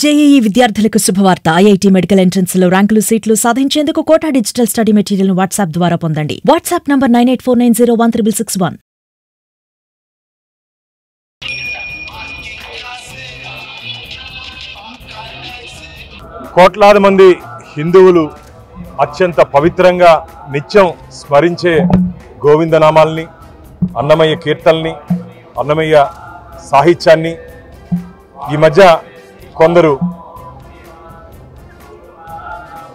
JEE విద్యార్థులకు శుభవార్త. IIT medical entrance లో ర్యాంకులు సీట్లు సాధించేందుకు కోటా డిజిటల్ స్టడీ మెటీరియల్ ను వాట్సాప్ ద్వారా పొందండి. WhatsApp number 9849016661. కోట్లాది మంది హిందువులు అత్యంత పవిత్రంగా నిత్యం స్మరించే గోవిందనామాల్ని, అన్నమయ్య కీర్తనల్ని, అన్నమయ్య సాహిత్యాన్ని ఈ మధ్య కొందరు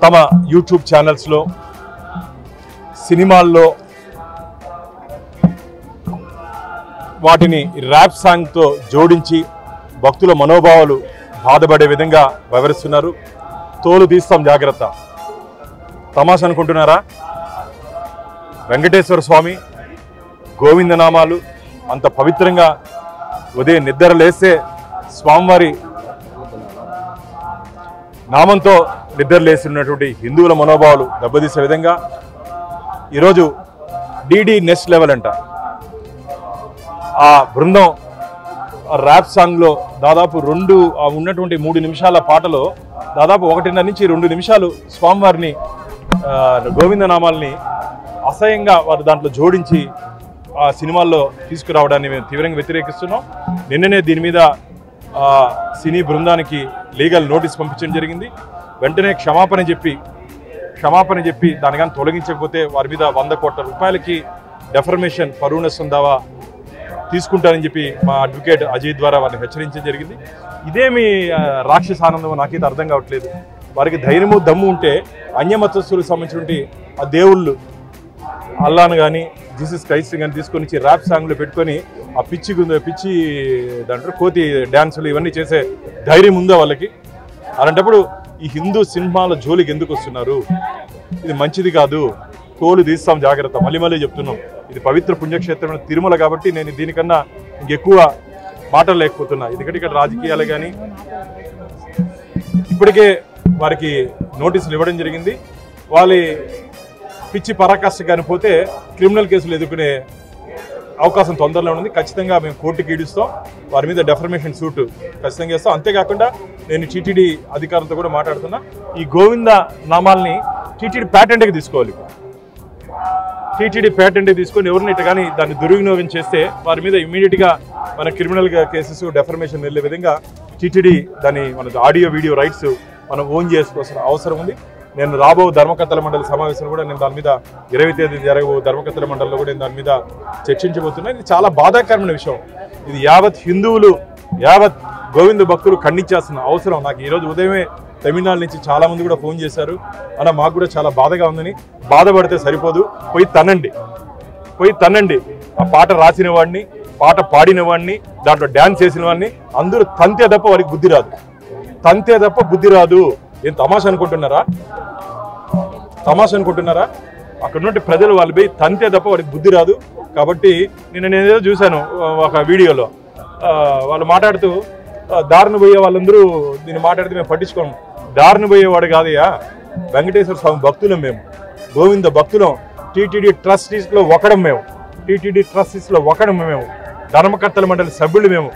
తమ యూట్యూబ్ ఛానల్స్లో, సినిమాల్లో వాటిని ర్యాప్ సాంగ్తో జోడించి భక్తుల మనోభావాలు బాధపడే విధంగా వివరిస్తున్నారు. తోలు తీస్తాం జాగ్రత్త. తమాషా అనుకుంటున్నారా? వెంకటేశ్వర స్వామి గోవిందనామాలు అంత పవిత్రంగా ఉదయం నిద్ర లేస్తే స్వామివారి నామంతో నిద్ర లేసినటువంటి హిందువుల మనోభావాలు దెబ్బతీసే విధంగా ఈరోజు డిడి నెక్స్ట్ లెవెల్ అంట ఆ బృందం ర్యాప్ సాంగ్లో దాదాపు ఉన్నటువంటి 3 నిమిషాల పాటలో దాదాపు 1.5 నుంచి 2 నిమిషాలు స్వామివారిని గోవిందనామాల్ని అసహ్యంగా వారు దాంట్లో జోడించి ఆ సినిమాల్లో తీసుకురావడాన్ని మేము తీవ్రంగా వ్యతిరేకిస్తున్నాం. నిన్ననే దీని మీద సినీ బృందానికి లీగల్ నోటీస్ పంపించడం జరిగింది. వెంటనే క్షమాపణ చెప్పి దాని కానీ తొలగించకపోతే వారి మీద 100 కోట్ల రూపాయలకి డెఫర్మేషన్ పరువు నష్టం దావా తీసుకుంటారని చెప్పి మా అడ్వకేట్ అజయ్ ద్వారా వారిని హెచ్చరించడం జరిగింది. ఇదేమి రాక్షసానందం నాకైతే అర్థం కావట్లేదు. వారికి ధైర్యము దమ్ము ఉంటే అన్యమతస్తులకు సంబంధించినటువంటి ఆ దేవుళ్ళు అల్లాను కానీ జీసస్ క్రైస్ట్ కానీ తీసుకొని ర్యాప్ సాంగ్లు పెట్టుకొని ఆ పిచ్చి దాంట్లో కోతి డ్యాన్సులు ఇవన్నీ చేసే ధైర్యం ఉందో వాళ్ళకి? అలాంటప్పుడు ఈ హిందూ సినిమాల జోలికి ఎందుకు వస్తున్నారు? ఇది మంచిది కాదు. తోలు తీస్తాం జాగ్రత్త. మళ్ళీ చెప్తున్నాం, ఇది పవిత్ర పుణ్యక్షేత్రమైన తిరుమల కాబట్టి నేను దీనికన్నా ఇంకెక్కువ మాటలు లేకపోతున్నా. ఎందుకంటే ఇక్కడ రాజకీయాలు కానీ ఇప్పటికే వారికి నోటీసులు ఇవ్వడం జరిగింది. వాళ్ళ పిచ్చి పరాకాష్ట కానీ పోతే క్రిమినల్ కేసులు ఎదుర్కొనే అవకాశం తొందరలో ఉంది. ఖచ్చితంగా మేము కోర్టుకి ఈడుస్తాం. వారి మీద డెఫర్మేషన్ సూట్ ఖచ్చితంగా చేస్తాం. అంతేకాకుండా నేను టీటీడీ అధికారులతో కూడా మాట్లాడుతున్నా. ఈ గోవింద నామాల్ని టీటీడీ ప్యాటెంట్కి తీసుకోవాలి. టీటీడీ ప్యాటెంట్కి తీసుకొని ఎవరిని కానీ దాన్ని దుర్వినియోగం చేస్తే వారి మీద ఇమీడియట్గా మన క్రిమినల్ కేసెస్ డెఫర్మేషన్ వెళ్ళే విధంగా టీటీడీ దాన్ని మన ఆడియో వీడియో రైట్స్ మనం ఓన్ చేసుకోవాల్సిన అవసరం ఉంది. నేను రాబో ధర్మకర్తల మండలి సమావేశం కూడా నేను దాని మీద 20వ తేదీ జరగబో ధర్మకర్తల మండలిలో కూడా నేను దాని మీద చర్చించబోతున్నా. ఇది చాలా బాధాకరమైన విషయం. ఇది యావత్ హిందువులు, యావత్ గోవింద భక్తులు ఖండించాల్సిన అవసరం. నాకు ఈరోజు ఉదయమే తమిళనాడు నుంచి చాలామంది కూడా ఫోన్ చేశారు. అన్న మాకు కూడా చాలా బాధగా ఉందని. బాధపడితే సరిపోదు, పోయి తన్నండి. ఆ పాట రాసిన వాడిని, పాట పాడిన వాడిని, దాంట్లో డ్యాన్స్ చేసిన వాడిని అందరూ తంతే తప్ప వారికి బుద్ధి రాదు. ఏం తమాషా అనుకుంటున్నారా? అక్కడ నుండి ప్రజలు వాళ్ళు పోయి తంతే తప్ప వారికి బుద్ధి రాదు. కాబట్టి నేనేదో చూశాను ఒక వీడియోలో వాళ్ళు మాట్లాడుతూ దారిని పోయే వాళ్ళందరూ దీన్ని మాట్లాడితే మేము పట్టించుకోము. దారిని పోయేవాడు కాదయ్యా, వెంకటేశ్వర స్వామి భక్తులం మేము, గోవింద భక్తులం. టీటీడీ ట్రస్టీస్లో ఒకడం మేము, ధర్మకర్తల మండలి సభ్యులు మేము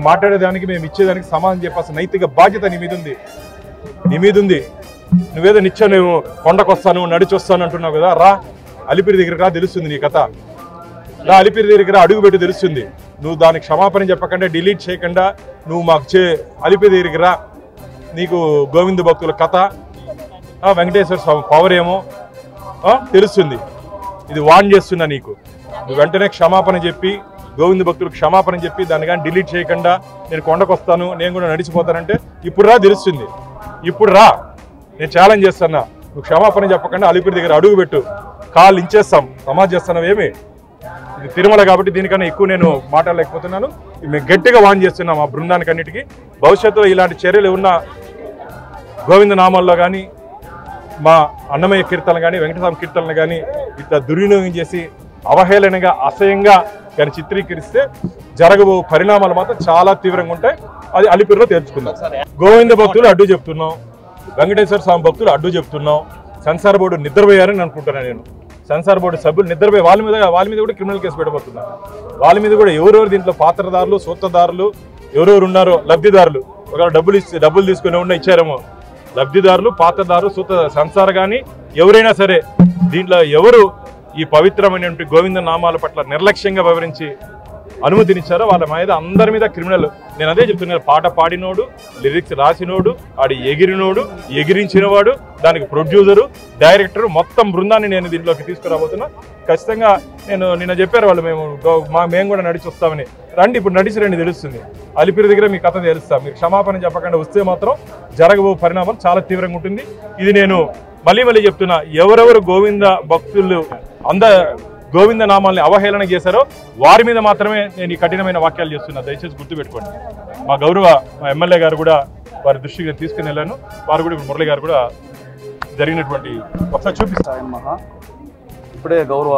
మాట్లాడేదానికి, మేము ఇచ్చేదానికి సమాధానం చెప్పాల్సిన నైతిక బాధ్యత నీ మీద ఉంది. నువ్వేదో నిత్యం నువ్వు కొండకొస్తాను, నడిచొస్తాను అంటున్నావు కదా. రా అలిపిరి దగ్గర తెలుస్తుంది నీ కథ. రా అలిపిరి దగ్గర అడుగు పెట్టి తెలుస్తుంది. నువ్వు దానికి క్షమాపణ చెప్పకుండా, డిలీట్ చేయకుండా నువ్వు మాకు అలిపిరి దగ్గర నీకు గోవింద భక్తుల కథ, వెంకటేశ్వర స్వామి పవర్ ఏమో తెలుస్తుంది. ఇది వాన్ చేస్తున్నా నీకు. నువ్వు వెంటనే క్షమాపణ చెప్పి, గోవింద భక్తులకు క్షమాపణ చెప్పి దాన్ని కానీ డిలీట్ చేయకుండా నేను కొండకొస్తాను, నేను కూడా నడిచిపోతానంటే ఇప్పుడు రా తెలుస్తుంది. ఇప్పుడు రా, నేను ఛాలెంజ్ చేస్తున్నా. నువ్వు క్షమాపణ చెప్పకుండా అలిపిరి దగ్గర అడుగు పెట్టు, కాళ్ళు ఇంచేస్తాం. సమాజ్ చేస్తున్నావు ఏమి? ఇది తిరుమల కాబట్టి దీనికన్నా ఎక్కువ నేను మాట్లాడలేకపోతున్నాను. మేము గట్టిగా వాన్ చేస్తున్నాం ఆ బృందానికి అన్నిటికీ. భవిష్యత్తులో ఇలాంటి చర్యలు ఉన్న గోవింద నామాల్లో కానీ, మా అన్నమయ్య కీర్తనలు కానీ, వెంకటస్వామి కీర్తనలు కానీ ఇట్లా దుర్వినియోగం చేసి అవహేళనగా, అసహ్యంగా కానీ చిత్రీకరిస్తే జరగబో పరిణామాలు మాత్రం చాలా తీవ్రంగా ఉంటాయి. అది అలిపిరిలో తేల్చుకుందాం. గోవింద భక్తులు అడ్డు చెప్తున్నాం, వెంకటేశ్వర స్వామి భక్తులు అడ్డు చెప్తున్నాం. సెన్సార్ బోర్డు నిద్రపోయారని అనుకుంటున్నాను నేను. సెన్సార్ బోర్డు సభ్యులు నిద్రపోయి వాళ్ళ మీద కూడా క్రిమినల్ కేసు పెట్టబోతున్నారు. వాళ్ళ మీద కూడా ఎవరెవరు దీంట్లో పాత్రదారులు, సూత్రధారులు ఎవరెవరు ఉన్నారో, లబ్ధిదారులు ఒకవేళ డబ్బులు తీసుకుని ఉన్న ఇచ్చారేమో. లబ్ధిదారులు, పాతదారు, సంసార కానీ ఎవరైనా సరే దీంట్లో ఎవరు ఈ పవిత్రమైనటువంటి గోవింద నామాల పట్ల నిర్లక్ష్యంగా వివరించి అనుమతినిచ్చారో వాళ్ళ మీద అందరి మీద క్రిమినల్. నేను అదే చెప్తున్నాను, పాట పాడినోడు, లిరిక్స్ రాసినోడు, ఆడి ఎగిరినోడు, ఎగిరించినవాడు, దానికి ప్రొడ్యూసరు, డైరెక్టరు, మొత్తం బృందాన్ని నేను దీంట్లోకి తీసుకురాబోతున్నా. ఖచ్చితంగా నిన్న చెప్పారు వాళ్ళు, మేము కూడా నడిచి వస్తామని. రండి, ఇప్పుడు నడిచి రండి, తెలుస్తుంది. అలిపిరి దగ్గర మీ కథ తెలుస్తా. మీరు క్షమాపణ చెప్పకుండా వస్తే మాత్రం జరగబో పరిణామాలు చాలా తీవ్రంగా ఉంటుంది. ఇది నేను మళ్ళీ చెప్తున్నా, ఎవరెవరు గోవింద భక్తులు గోవింద నామాల్ని అవహేళన చేశారో వారి మీద మాత్రమే నేను ఈ కఠినమైన వాక్యాలు చేస్తున్నా. దయచేసి గుర్తుపెట్టుకోండి. మా ఎమ్మెల్యే గారు కూడా వారి దృష్టికి తీసుకుని వెళ్ళాను. వారు కూడా మురళి గారు కూడా జరిగినటువంటి ఒకసారి చూపిస్తాను. ఇప్పుడే గౌరవ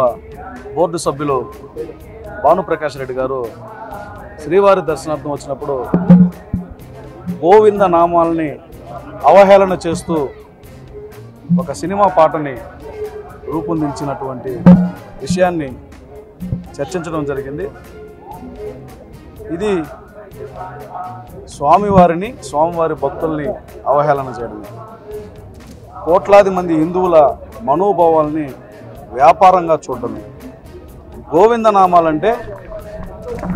బోర్డు సభ్యులు భానుప్రకాష్ రెడ్డి గారు శ్రీవారి దర్శనార్థం వచ్చినప్పుడు గోవింద నామాలని అవహేళన చేస్తూ ఒక సినిమా పాటని రూపొందించినటువంటి విషయాన్ని చర్చించడం జరిగింది. ఇది స్వామివారి భక్తుల్ని అవహేళన చేయడమే. కోట్లాది మంది హిందువుల మనోభావాల్ని వ్యాపారంగా చూడడమే. గోవింద నామాలంటే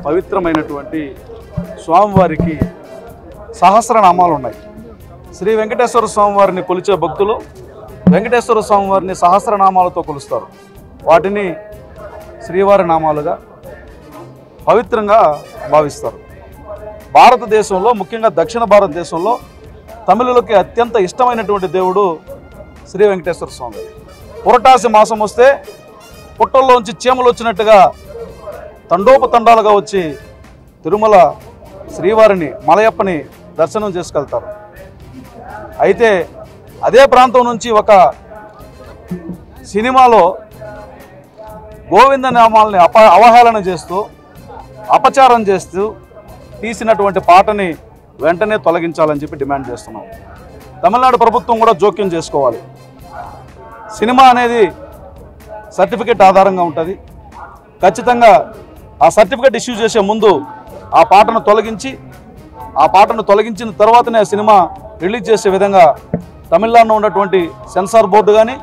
పవిత్రమైనటువంటి స్వామివారికి సహస్రనామాలు ఉన్నాయి. శ్రీ వెంకటేశ్వర స్వామివారిని కొలిచే భక్తులు వెంకటేశ్వర స్వామివారిని సహస్రనామాలతో కొలుస్తారు. వాటిని శ్రీవారి నామాలుగా పవిత్రంగా భావిస్తారు. భారతదేశంలో, ముఖ్యంగా దక్షిణ భారతదేశంలో తమిళులకి అత్యంత ఇష్టమైనటువంటి దేవుడు శ్రీ వెంకటేశ్వర స్వామి. పురటాసి మాసం వస్తే పుట్టల్లోంచి చీమలు వచ్చినట్టుగా తండోపతండాలుగా వచ్చి తిరుమల శ్రీవారిని, మలయప్పని దర్శనం చేసుకెళ్తారు. అయితే అదే ప్రాంతం నుంచి ఒక సినిమాలో గోవింద నామాలని అవహేళన చేస్తూ, అపచారం చేస్తూ తీసినటువంటి పాటని వెంటనే తొలగించాలని చెప్పి డిమాండ్ చేస్తున్నాం. తమిళనాడు ప్రభుత్వం కూడా జోక్యం చేసుకోవాలి. సినిమా అనేది సర్టిఫికెట్ ఆధారంగా ఉంటుంది. ఖచ్చితంగా ఆ సర్టిఫికెట్ ఇష్యూ చేసే ముందు ఆ పాటను తొలగించిన తర్వాతనే ఆ సినిమా రిలీజ్ చేసే విధంగా తమిళనాడులో ఉన్నటువంటి సెన్సార్ బోర్డు కానీ,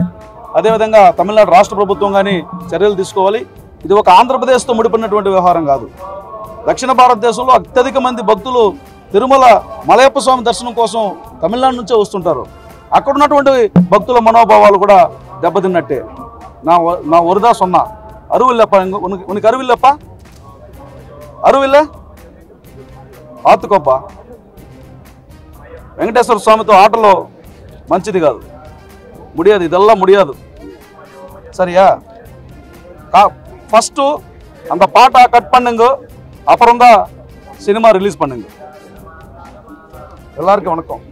అదేవిధంగా తమిళనాడు రాష్ట్ర ప్రభుత్వం కానీ చర్యలు తీసుకోవాలి. ఇది ఒక ఆంధ్రప్రదేశ్తో ముడిపడినటువంటి వ్యవహారం కాదు. దక్షిణ భారతదేశంలో అత్యధిక మంది భక్తులు తిరుమల మలయప్ప స్వామి దర్శనం కోసం తమిళనాడు నుంచే వస్తుంటారు. అక్కడ ఉన్నటువంటి భక్తుల మనోభావాలు కూడా దెబ్బతిన్నట్టే. నా ఒరుదా సొన్నా అరువిల్లప్ప, ఉనికి అరువిల్లప్ప, అరువిల్ల ఆతుకొప్ప. వెంకటేశ్వర స్వామితో ఆటలో మంచిది కాదు, ముడియాదు, ఇదెల్లా ముడియాదు. சரியா? ஃபர்ஸ்ட் அந்த பாட்டை கட் பண்ணுங்க, அப்புறம் தான் சினிமா ரிலீஸ் பண்ணுங்க. எல்லாருக்கும் வணக்கம்.